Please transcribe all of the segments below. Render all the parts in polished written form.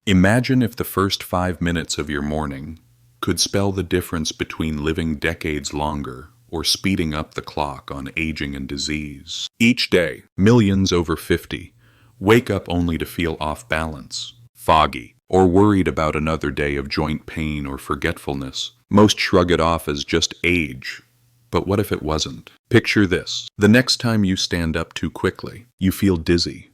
Imagine if the first 5 minutes of your morning could spell the difference between living decades longer or speeding up the clock on aging and disease. Each day, millions over 50 wake up only to feel off balance, foggy, or worried about another day of joint pain or forgetfulness. Most shrug it off as just age. But what if it wasn't? Picture this. The next time you stand up too quickly, you feel dizzy.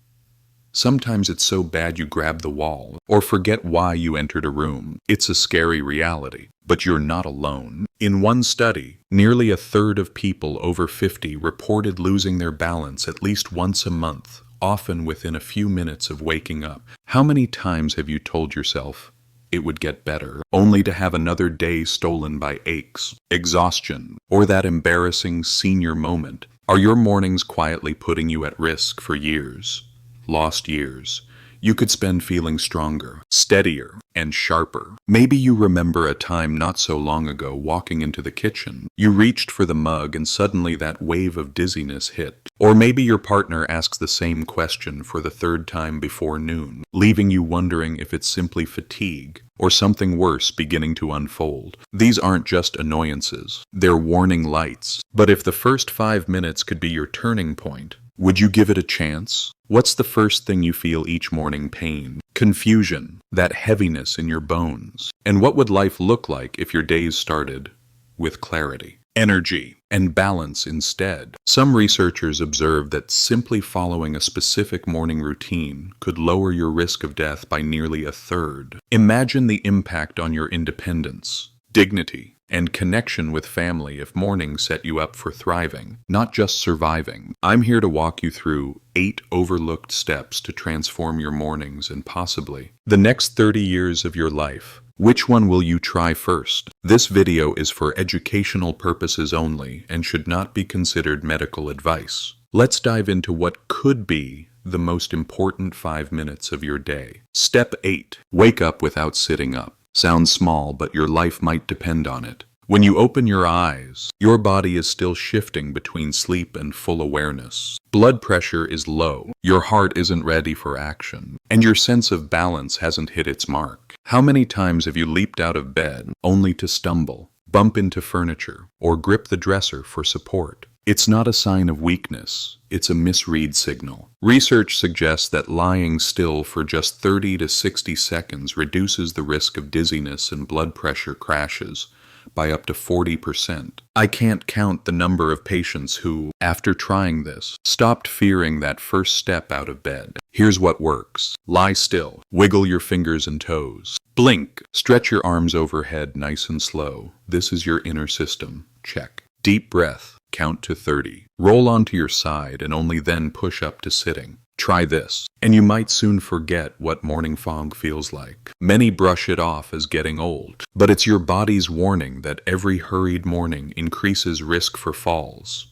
Sometimes it's so bad you grab the wall or forget why you entered a room. It's a scary reality, but you're not alone. In one study, nearly a third of people over 50 reported losing their balance at least once a month, often within a few minutes of waking up. How many times have you told yourself it would get better, only to have another day stolen by aches, exhaustion, or that embarrassing senior moment? Are your mornings quietly putting you at risk for years? Lost years you could spend feeling stronger, steadier, and sharper. Maybe you remember a time not so long ago walking into the kitchen. You reached for the mug and suddenly that wave of dizziness hit. Or maybe your partner asks the same question for the third time before noon, leaving you wondering if it's simply fatigue or something worse beginning to unfold. These aren't just annoyances, they're warning lights. But if the first 5 minutes could be your turning point, would you give it a chance? What's the first thing you feel each morning? Pain, confusion, that heaviness in your bones. And what would life look like if your days started with clarity, energy, and balance instead? Some researchers observed that simply following a specific morning routine could lower your risk of death by nearly a third. Imagine the impact on your independence, dignity, and connection with family if mornings set you up for thriving, not just surviving. I'm here to walk you through 8 overlooked steps to transform your mornings and possibly the next 30 years of your life. Which one will you try first? This video is for educational purposes only and should not be considered medical advice. Let's dive into what could be the most important 5 minutes of your day. Step 8. Wake up without sitting up. Sounds small, but your life might depend on it. When you open your eyes, your body is still shifting between sleep and full awareness. Blood pressure is low, your heart isn't ready for action, and your sense of balance hasn't hit its mark. How many times have you leaped out of bed only to stumble, bump into furniture, or grip the dresser for support? It's not a sign of weakness, it's a misread signal. Research suggests that lying still for just 30 to 60 seconds reduces the risk of dizziness and blood pressure crashes by up to 40%. I can't count the number of patients who, after trying this, stopped fearing that first step out of bed. Here's what works. Lie still. Wiggle your fingers and toes. Blink. Stretch your arms overhead nice and slow. This is your inner system. Check. Deep breath. Count to 30. Roll onto your side and only then push up to sitting. Try this, and you might soon forget what morning fog feels like. Many brush it off as getting old, but it's your body's warning that every hurried morning increases risk for falls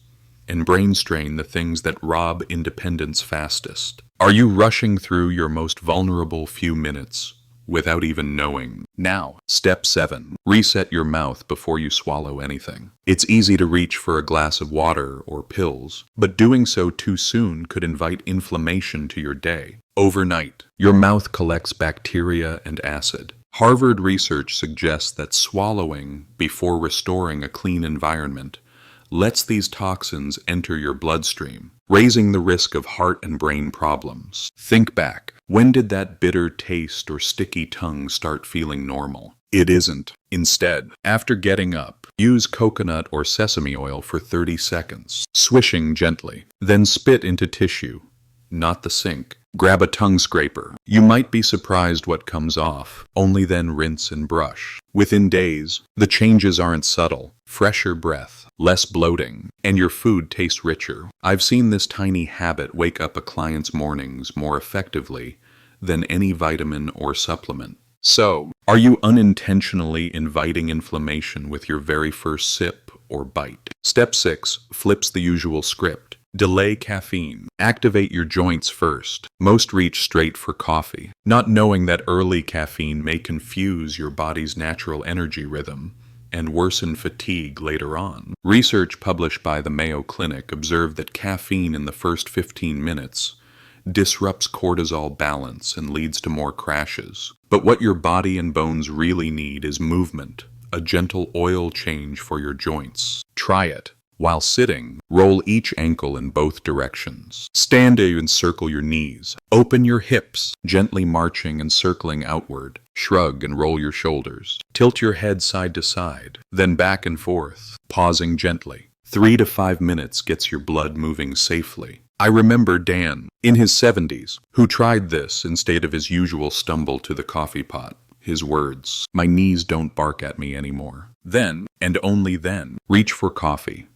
and brain strain, the things that rob independence fastest. Are you rushing through your most vulnerable few minutes without even knowing? Now, step 7. Reset your mouth before you swallow anything. It's easy to reach for a glass of water or pills, but doing so too soon could invite inflammation to your day. Overnight, your mouth collects bacteria and acid. Harvard research suggests that swallowing before restoring a clean environment lets these toxins enter your bloodstream, raising the risk of heart and brain problems. Think back. When did that bitter taste or sticky tongue start feeling normal? It isn't. Instead, after getting up, use coconut or sesame oil for 30 seconds, swishing gently. Then spit into tissue, not the sink. Grab a tongue scraper. You might be surprised what comes off. Only then rinse and brush. Within days, the changes aren't subtle. Fresher breath, less bloating, and your food tastes richer. I've seen this tiny habit wake up a client's mornings more effectively than any vitamin or supplement. So, are you unintentionally inviting inflammation with your very first sip or bite? Step 6 flips the usual script. Delay caffeine. Activate your joints first. Most reach straight for coffee, not knowing that early caffeine may confuse your body's natural energy rhythm and worsen fatigue later on. Research published by the Mayo Clinic observed that caffeine in the first 15 minutes disrupts cortisol balance and leads to more crashes. But what your body and bones really need is movement, a gentle oil change for your joints. Try it. While sitting, roll each ankle in both directions. Stand and circle your knees. Open your hips, gently marching and circling outward. Shrug and roll your shoulders. Tilt your head side to side, then back and forth, pausing gently. 3 to 5 minutes gets your blood moving safely. I remember Dan, in his 70s, who tried this instead of his usual stumble to the coffee pot. His words, "My knees don't bark at me anymore." Then, and only then, reach for coffee.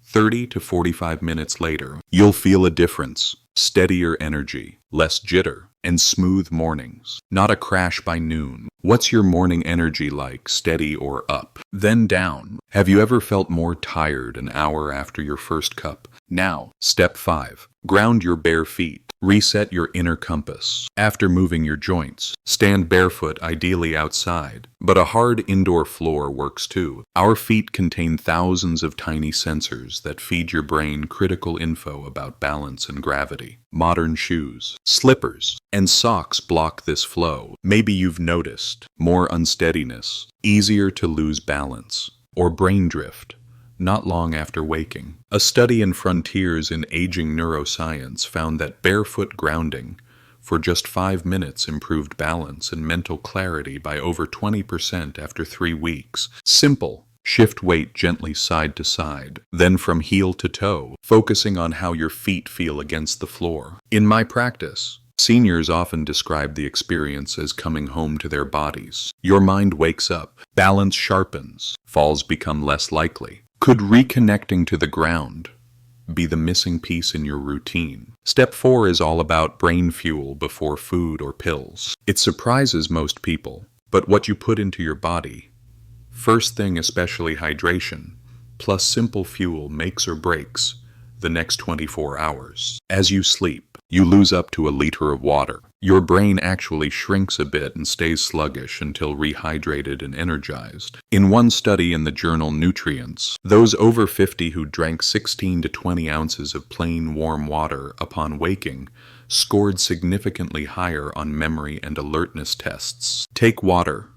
30 to 45 minutes later, you'll feel a difference. Steadier energy, less jitter, and smooth mornings. Not a crash by noon. What's your morning energy like, steady or up? Then down. Have you ever felt more tired an hour after your first cup? Now, step 5. Ground your bare feet. Reset your inner compass. After moving your joints, stand barefoot, ideally outside. But a hard indoor floor works too. Our feet contain thousands of tiny sensors that feed your brain critical info about balance and gravity. Modern shoes, slippers, and socks block this flow. Maybe you've noticed more unsteadiness, easier to lose balance, or brain drift. Not long after waking. A study in Frontiers in Aging Neuroscience found that barefoot grounding for just 5 minutes improved balance and mental clarity by over 20% after 3 weeks. Simple. Shift weight gently side to side, then from heel to toe, focusing on how your feet feel against the floor. In my practice, seniors often describe the experience as coming home to their bodies. Your mind wakes up, balance sharpens, falls become less likely. Could reconnecting to the ground be the missing piece in your routine? Step 4 is all about brain fuel before food or pills. It surprises most people, but what you put into your body, first thing especially hydration, plus simple fuel makes or breaks the next 24 hours. As you sleep, you lose up to a liter of water. Your brain actually shrinks a bit and stays sluggish until rehydrated and energized. In one study in the journal Nutrients, those over 50 who drank 16 to 20 ounces of plain warm water upon waking scored significantly higher on memory and alertness tests. Take water,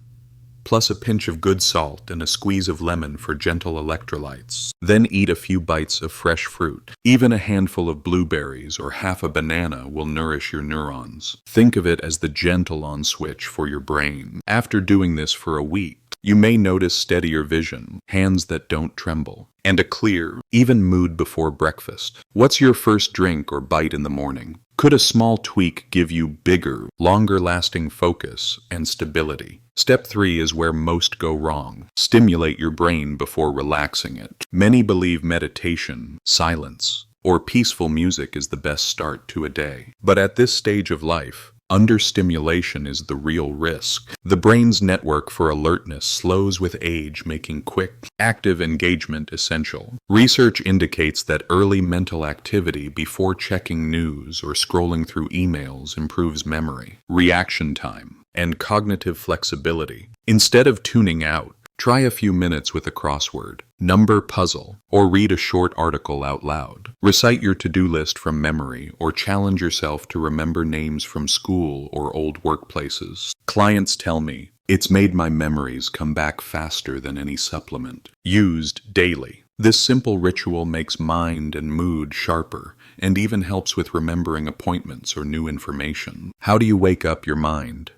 plus a pinch of good salt and a squeeze of lemon for gentle electrolytes. Then eat a few bites of fresh fruit. Even a handful of blueberries or half a banana will nourish your neurons. Think of it as the gentle on switch for your brain. After doing this for a week, you may notice steadier vision, hands that don't tremble, and a clear, even mood before breakfast. What's your first drink or bite in the morning? Could a small tweak give you bigger, longer-lasting focus and stability? Step 3 is where most go wrong. Stimulate your brain before relaxing it. Many believe meditation, silence, or peaceful music is the best start to a day. But at this stage of life, understimulation is the real risk. The brain's network for alertness slows with age, making quick, active engagement essential. Research indicates that early mental activity before checking news or scrolling through emails improves memory, reaction time, and cognitive flexibility. Instead of tuning out, try a few minutes with a crossword, number puzzle, or read a short article out loud. Recite your to-do list from memory or challenge yourself to remember names from school or old workplaces. Clients tell me, it's made my memories come back faster than any supplement. Used daily. This simple ritual makes mind and mood sharper and even helps with remembering appointments or new information. How do you wake up your mind?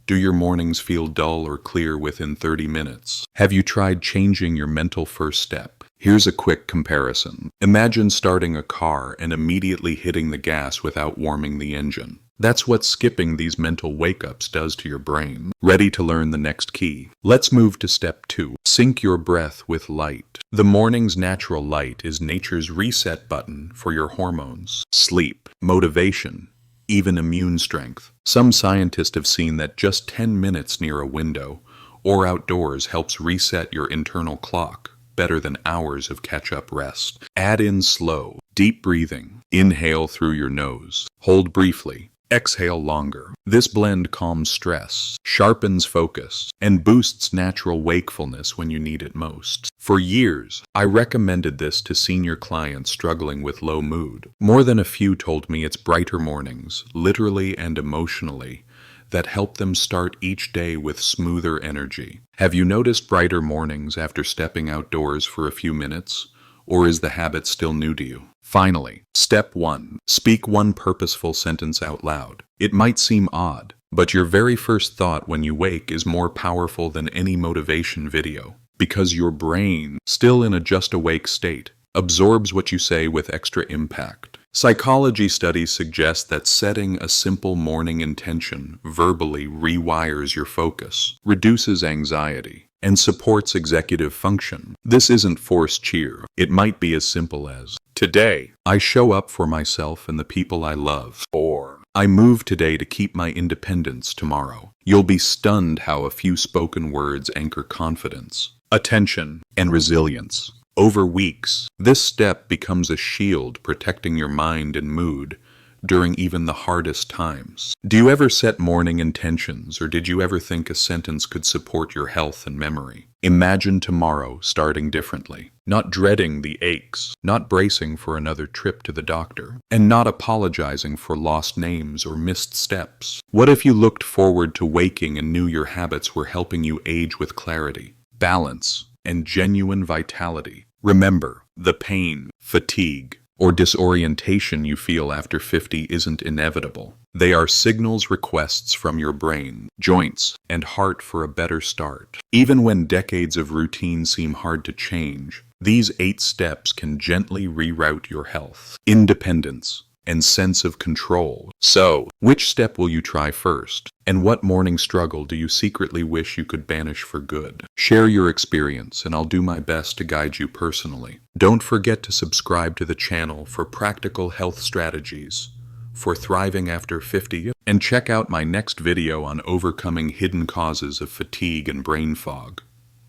Do your mornings feel dull or clear within 30 minutes? Have you tried changing your mental first step? Here's a quick comparison. Imagine starting a car and immediately hitting the gas without warming the engine. That's what skipping these mental wake-ups does to your brain. Ready to learn the next key? Let's move to step 2. Sync your breath with light. The morning's natural light is nature's reset button for your hormones, sleep, motivation, even immune strength. Some scientists have seen that just 10 minutes near a window or outdoors helps reset your internal clock better than hours of catch-up rest. Add in slow, deep breathing. Inhale through your nose. Hold briefly. exhale longer. This blend calms stress, sharpens focus, and boosts natural wakefulness when you need it most. For years, I recommended this to senior clients struggling with low mood. More than a few told me it's brighter mornings, literally and emotionally, that help them start each day with smoother energy. Have you noticed brighter mornings after stepping outdoors for a few minutes? Or is the habit still new to you? Finally, step 1. Speak one purposeful sentence out loud. It might seem odd, but your very first thought when you wake is more powerful than any motivation video, because your brain, still in a just awake state, absorbs what you say with extra impact. Psychology studies suggest that setting a simple morning intention verbally rewires your focus, reduces anxiety, and supports executive function. This isn't forced cheer. It might be as simple as, "Today, I show up for myself and the people I love," or "I move today to keep my independence tomorrow." You'll be stunned how a few spoken words anchor confidence, attention, and resilience. Over weeks, this step becomes a shield protecting your mind and mood during even the hardest times. Do you ever set morning intentions, or did you ever think a sentence could support your health and memory? Imagine tomorrow starting differently, not dreading the aches, not bracing for another trip to the doctor, and not apologizing for lost names or missed steps. What if you looked forward to waking and knew your habits were helping you age with clarity, balance, and genuine vitality? Remember, the pain, fatigue, or disorientation you feel after 50 isn't inevitable. They are signals, requests from your brain, joints, and heart for a better start. Even when decades of routine seem hard to change, these 8 steps can gently reroute your health, independence, and sense of control. So, which step will you try first? And what morning struggle do you secretly wish you could banish for good? Share your experience, and I'll do my best to guide you personally. Don't forget to subscribe to the channel for practical health strategies for thriving after 50, and check out my next video on overcoming hidden causes of fatigue and brain fog,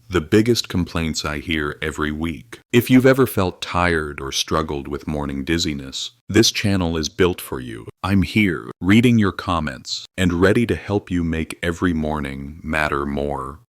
the biggest complaints I hear every week. If you've ever felt tired or struggled with morning dizziness, this channel is built for you. I'm here, reading your comments, and ready to help you make every morning matter more.